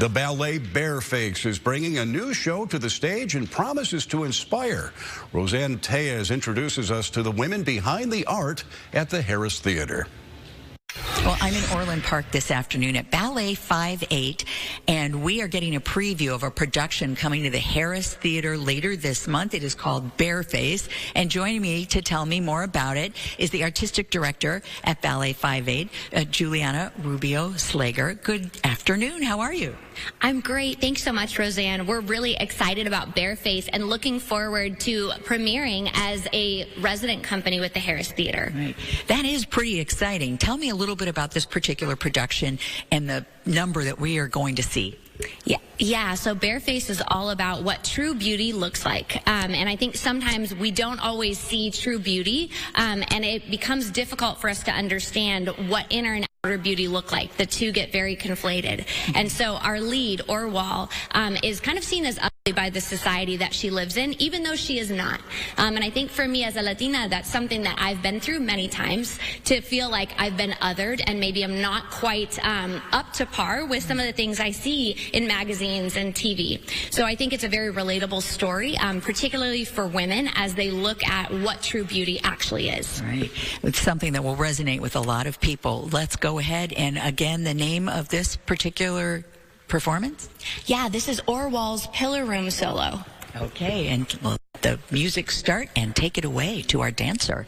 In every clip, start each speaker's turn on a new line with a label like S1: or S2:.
S1: The ballet BareFace is bringing a new show to the stage and promises to inspire. Roseanne Tejas introduces us to the women behind the art at the Harris Theater.
S2: Well, I'm in Orland Park this afternoon at Ballet 58, and we are getting a preview of a production coming to the Harris Theater later this month. It is called BareFace, and joining me to tell me more about it is the artistic director at Ballet 58, Juliana Rubio-Slager. Good afternoon. How are you?
S3: I'm great. Thanks so much, Roseanne. We're really excited about BareFace and looking forward to premiering as a resident company with the Harris Theater.
S2: Right. That is pretty exciting. Tell me a little bit about this particular production and the number that we are going to see.
S3: Yeah. So BareFace is all about what true beauty looks like. And I think sometimes we don't always see true beauty, and it becomes difficult for us to understand what inner and outer beauty look like. The two get very conflated. And so our lead, Orual, is kind of seen as ugly by the society that she lives in, even though she is not. And I think for me as a Latina, that's something that I've been through many times, to feel like I've been othered and maybe I'm not quite up to par with some of the things I see in magazines and TV. So I think it's a very relatable story, particularly for women as they look at what true beauty actually is.
S2: Right. It's something that will resonate with a lot of people. Let's go ahead and, again, the name of this particular performance?
S3: Yeah, this is Orual's Pillar Room solo.
S2: Okay, and let the music start and take it away to our dancer.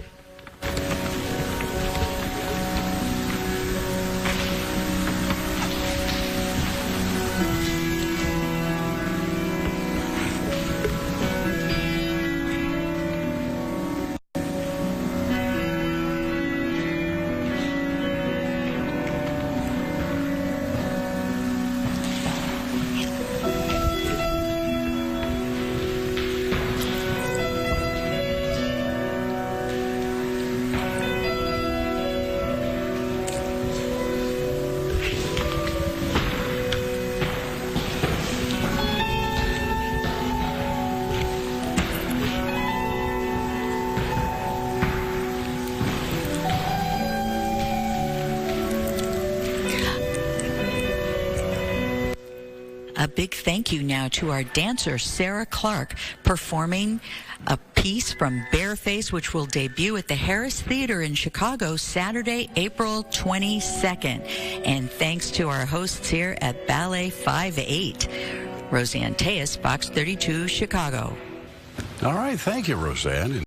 S2: A big thank you now to our dancer, Sarah Clark, performing a piece from BareFace, which will debut at the Harris Theater in Chicago Saturday, April 22nd. And thanks to our hosts here at Ballet 58. Roseanne Tejas, Fox 32, Chicago.
S1: All right. Thank you, Roseanne.